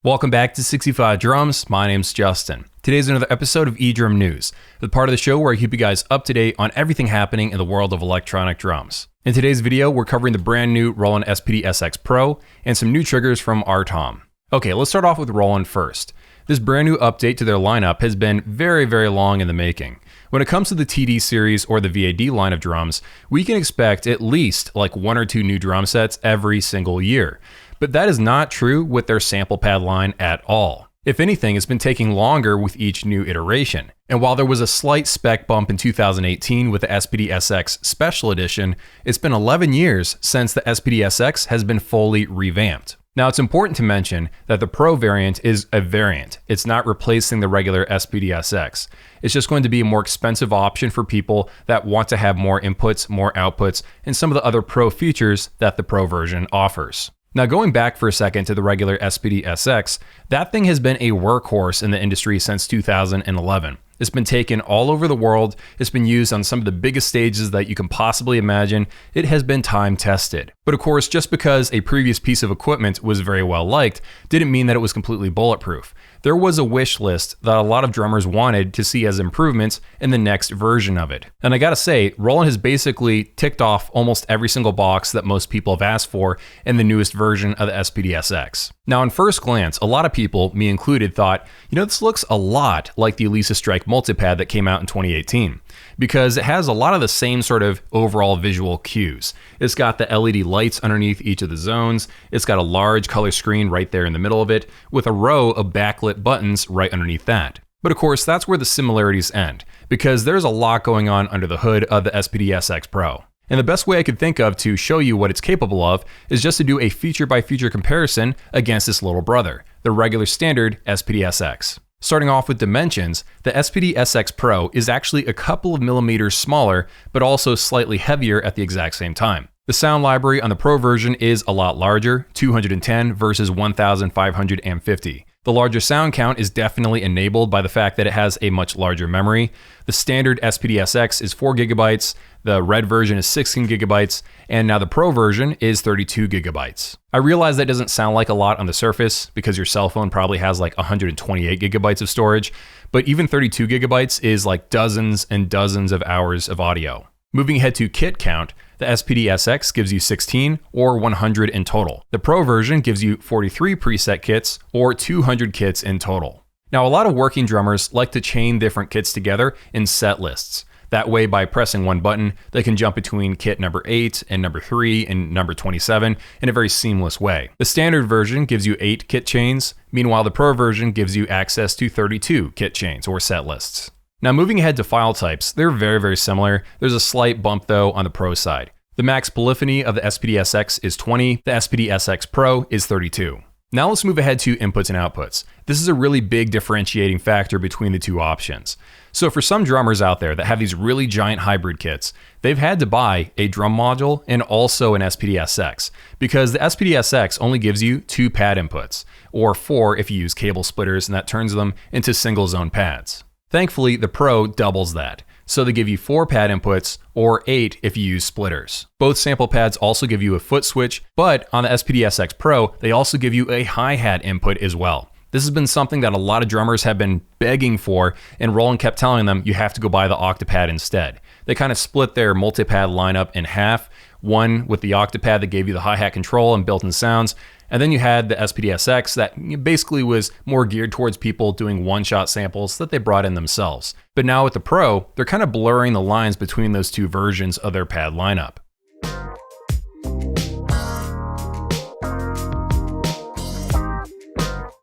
Welcome back to 65 Drums. My name's Justin. Today's another episode of Edrum News, the part of the show where I keep you guys up to date on everything happening in the world of electronic drums. In today's video, we're covering the brand new Roland SPD-SX Pro and some new triggers from RTOM. Okay, let's start off with Roland first. This brand new update to their lineup has been very long in the making. When it comes to the TD series or the VAD line of drums, we can expect at least like one or two new drum sets every single year. But that is not true with their sample pad line at all. If anything, it's been taking longer with each new iteration. And while there was a slight spec bump in 2018 with the SPD-SX Special Edition, it's been 11 years since the SPD-SX has been fully revamped. Now, it's important to mention that the Pro variant is a variant. It's not replacing the regular SPD-SX. It's just going to be a more expensive option for people that want to have more inputs, more outputs, and some of the other Pro features that the Pro version offers. Now, going back for a second to the regular SPD-SX, that thing has been a workhorse in the industry since 2011. It's been taken all over the world. It's been used on some of the biggest stages that you can possibly imagine. It has been time tested. But of course, just because a previous piece of equipment was very well liked, didn't mean that it was completely bulletproof. There was a wish list that a lot of drummers wanted to see as improvements in the next version of it. And I gotta say, Roland has basically ticked off almost every single box that most people have asked for in the newest version of the SPD-SX. Now, on first glance, a lot of people, me included, thought, this looks a lot like the Elisa Strike multipad that came out in 2018, because it has a lot of the same sort of overall visual cues. It's got the LED lights underneath each of the zones. It's got a large color screen right there in the middle of it, with a row of backlit buttons right underneath that. But of course, that's where the similarities end, because there's a lot going on under the hood of the SPD-SX Pro. And the best way I could think of to show you what it's capable of is just to do a feature-by-feature comparison against its little brother, the regular standard SPD-SX. Starting off with dimensions, the SPD-SX Pro is actually a couple of millimeters smaller, but also slightly heavier at the exact same time. The sound library on the Pro version is a lot larger, 210 versus 1,550. The larger sound count is definitely enabled by the fact that it has a much larger memory. The standard SPD-SX is 4 gigabytes, the red version is 16 gigabytes, and now the Pro version is 32 gigabytes. I realize that doesn't sound like a lot on the surface because your cell phone probably has like 128 gigabytes of storage, but even 32 gigabytes is like dozens and dozens of hours of audio. Moving ahead to kit count, the SPD-SX gives you 16 or 100 in total. The Pro version gives you 43 preset kits or 200 kits in total. Now, a lot of working drummers like to chain different kits together in set lists. That way, by pressing one button, they can jump between kit number 8 and number 3 and number 27 in a very seamless way. The standard version gives you 8 kit chains. Meanwhile, the Pro version gives you access to 32 kit chains or set lists. Now, moving ahead to file types, they're very similar. There's a slight bump though on the Pro side. The max polyphony of the SPD-SX is 20, the SPD-SX Pro is 32. Now let's move ahead to inputs and outputs. This is a really big differentiating factor between the two options. So for some drummers out there that have these really giant hybrid kits, they've had to buy a drum module and also an SPD-SX, because the SPD-SX only gives you 2 pad inputs, or 4 if you use cable splitters, and that turns them into single zone pads. Thankfully, the Pro doubles that. So they give you 4 pad inputs or 8 if you use splitters. Both sample pads also give you a foot switch, but on the SPD-SX Pro, they also give you a hi-hat input as well. This has been something that a lot of drummers have been begging for, and Roland kept telling them you have to go buy the Octapad instead. They kind of split their multi-pad lineup in half, one with the Octapad that gave you the hi-hat control and built-in sounds, and then you had the SPD-SX that basically was more geared towards people doing one-shot samples that they brought in themselves. But now with the Pro, they're kind of blurring the lines between those two versions of their pad lineup.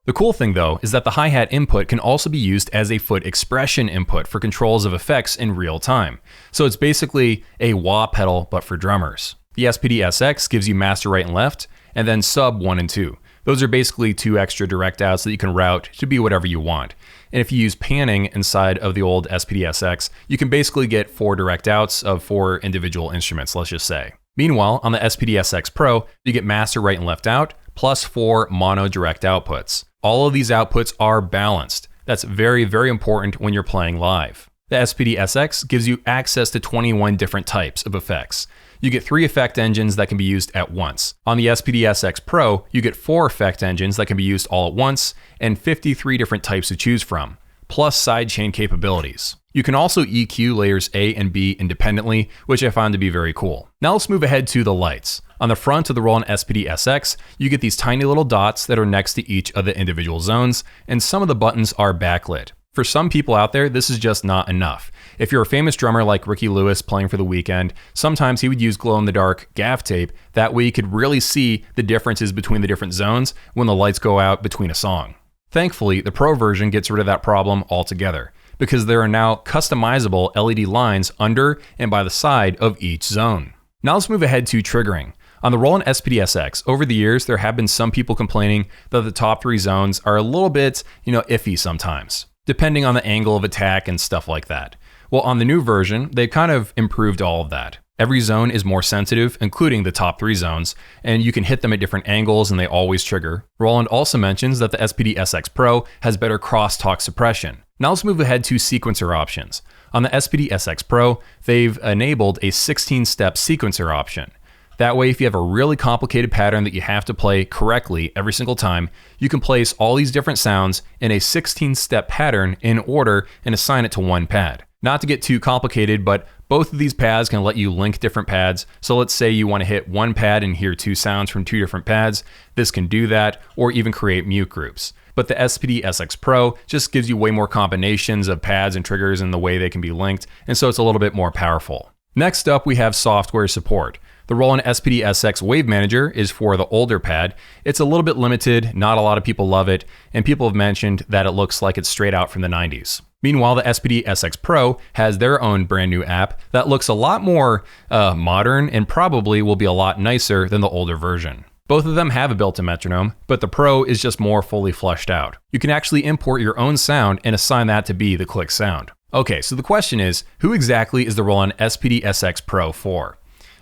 The cool thing though is that the hi-hat input can also be used as a foot expression input for controls of effects in real time. So it's basically a wah pedal but for drummers. The SPD-SX gives you master right and left, and then sub 1 and 2. Those are basically 2 extra direct outs that you can route to be whatever you want. And if you use panning inside of the old SPD-SX, you can basically get 4 direct outs of 4 individual instruments, let's just say. Meanwhile, on the SPD-SX Pro, you get master right and left out, plus 4 mono direct outputs. All of these outputs are balanced. That's very important when you're playing live. The SPD-SX gives you access to 21 different types of effects. you get 3 effect engines that can be used at once. On the SPD-SX Pro, you get 4 effect engines that can be used all at once and 53 different types to choose from, plus sidechain capabilities. You can also EQ layers A and B independently, which I found to be very cool. Now let's move ahead to the lights. On the front of the Roland SPD-SX, you get these tiny little dots that are next to each of the individual zones, and some of the buttons are backlit. For some people out there, this is just not enough. If you're a famous drummer like Ricky Lewis playing for The Weeknd, sometimes he would use glow-in-the-dark gaff tape. That way you could really see the differences between the different zones when the lights go out between a song. Thankfully, the Pro version gets rid of that problem altogether, because there are now customizable LED lines under and by the side of each zone. Now let's move ahead to triggering. On the Roland SPD-SX, over the years, there have been some people complaining that the top 3 zones are a little bit, iffy sometimes, depending on the angle of attack and stuff like that. Well, on the new version, they've kind of improved all of that. Every zone is more sensitive, including the top 3 zones, and you can hit them at different angles and they always trigger. Roland also mentions that the SPD-SX Pro has better crosstalk suppression. Now let's move ahead to sequencer options. On the SPD-SX Pro, they've enabled a 16-step sequencer option. That way, if you have a really complicated pattern that you have to play correctly every single time, you can place all these different sounds in a 16-step pattern in order and assign it to one pad. Not to get too complicated, but both of these pads can let you link different pads. So let's say you want to hit one pad and hear 2 sounds from 2 different pads. This can do that, or even create mute groups. But the SPD-SX Pro just gives you way more combinations of pads and triggers and the way they can be linked, and so it's a little bit more powerful. Next up, we have software support. The Roland SPD-SX Wave Manager is for the older pad. It's a little bit limited, not a lot of people love it, and people have mentioned that it looks like it's straight out from the 90s. Meanwhile, the SPD-SX Pro has their own brand new app that looks a lot more modern and probably will be a lot nicer than the older version. Both of them have a built-in metronome, but the Pro is just more fully fleshed out. You can actually import your own sound and assign that to be the click sound. Okay, so the question is, who exactly is the Roland SPD-SX Pro for?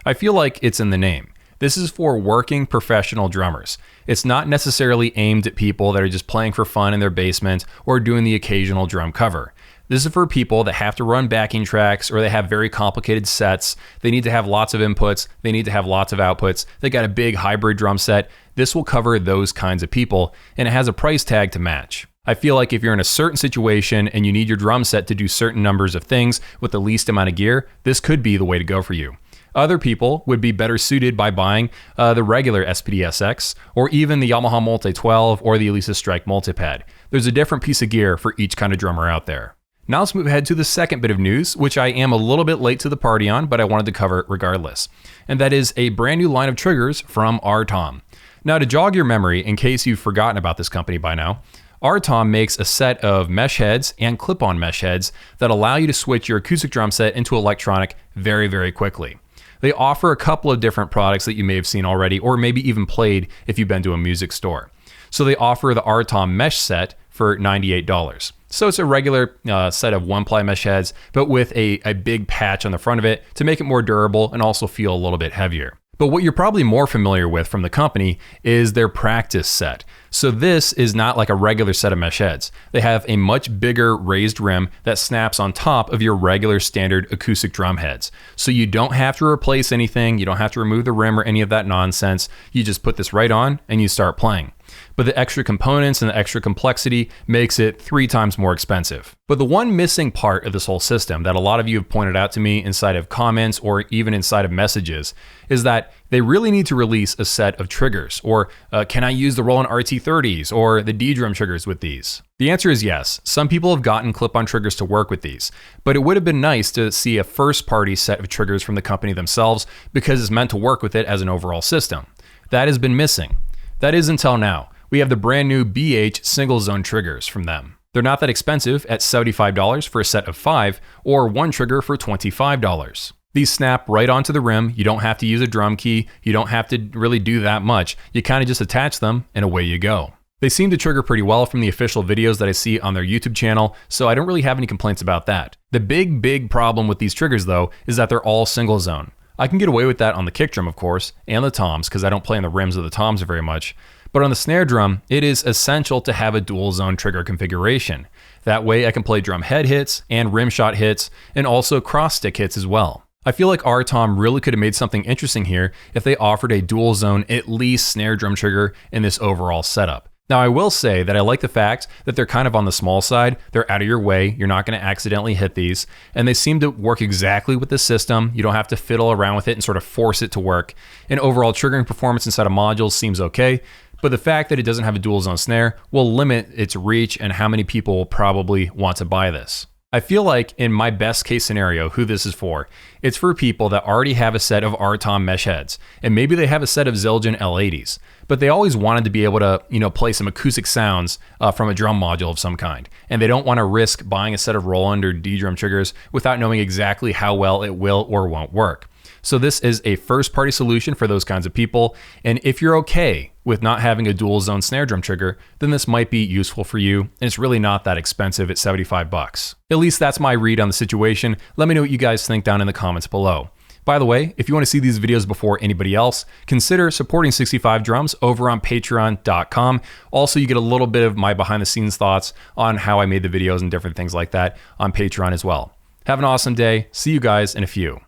I feel like it's in the name. This is for working professional drummers. It's not necessarily aimed at people that are just playing for fun in their basement or doing the occasional drum cover. This is for people that have to run backing tracks or they have very complicated sets. They need to have lots of inputs. They need to have lots of outputs. They got a big hybrid drum set. This will cover those kinds of people, and it has a price tag to match. I feel like if you're in a certain situation and you need your drum set to do certain numbers of things with the least amount of gear, this could be the way to go for you. Other people would be better suited by buying the regular SPD-SX or even the Yamaha Multi-12 or the Elisa Strike Multipad. There's a different piece of gear for each kind of drummer out there. Now let's move ahead to the second bit of news, which I am a little bit late to the party on, but I wanted to cover it regardless. And that is a brand new line of triggers from RTOM. Now, to jog your memory, in case you've forgotten about this company by now, RTOM makes a set of mesh heads and clip-on mesh heads that allow you to switch your acoustic drum set into electronic very, very quickly. They offer a couple of different products that you may have seen already, or maybe even played if you've been to a music store. So they offer the RTOM mesh set for $98. So it's a regular set of 1-ply mesh heads, but with a big patch on the front of it to make it more durable and also feel a little bit heavier. But what you're probably more familiar with from the company is their practice set. So this is not like a regular set of mesh heads. They have a much bigger raised rim that snaps on top of your regular standard acoustic drum heads. So you don't have to replace anything. You don't have to remove the rim or any of that nonsense. You just put this right on and you start playing. But the extra components and the extra complexity makes it 3 times more expensive. But the one missing part of this whole system that a lot of you have pointed out to me inside of comments or even inside of messages is that they really need to release a set of triggers, or can I use the Roland RT30s or the Edrum triggers with these? The answer is yes. Some people have gotten clip-on triggers to work with these, but it would have been nice to see a first-party set of triggers from the company themselves because it's meant to work with it as an overall system. That has been missing. That is until now. We have the brand new BH single zone triggers from them. They're not that expensive at $75 for a set of 5 or 1 trigger for $25. These snap right onto the rim. You don't have to use a drum key. You don't have to really do that much. You kind of just attach them and away you go. They seem to trigger pretty well from the official videos that I see on their YouTube channel, so I don't really have any complaints about that. The big problem with these triggers though is that they're all single zone. I can get away with that on the kick drum, of course, and the toms because I don't play on the rims of the toms very much. But on the snare drum, it is essential to have a dual zone trigger configuration. That way I can play drum head hits and rim shot hits and also cross stick hits as well. I feel like RTOM really could have made something interesting here if they offered a dual zone at least snare drum trigger in this overall setup. Now, I will say that I like the fact that they're kind of on the small side. They're out of your way. You're not going to accidentally hit these. And they seem to work exactly with the system. You don't have to fiddle around with it and sort of force it to work. And overall triggering performance inside of modules seems okay. But the fact that it doesn't have a dual zone snare will limit its reach and how many people will probably want to buy this. I feel like in my best case scenario, who this is for, it's for people that already have a set of RTOM mesh heads, and maybe they have a set of Zildjian L80s, but they always wanted to be able to, play some acoustic sounds from a drum module of some kind, and they don't want to risk buying a set of Roland or Edrum triggers without knowing exactly how well it will or won't work. So this is a first-party solution for those kinds of people, and if you're okay with not having a dual zone snare drum trigger, then this might be useful for you, and it's really not that expensive at $75. At least that's my read on the situation. Let me know what you guys think down in the comments below. By the way, if you want to see these videos before anybody else, consider supporting 65 Drums over on patreon.com. Also, you get a little bit of my behind the scenes thoughts on how I made the videos and different things like that on Patreon as well. Have an awesome day. See you guys in a few.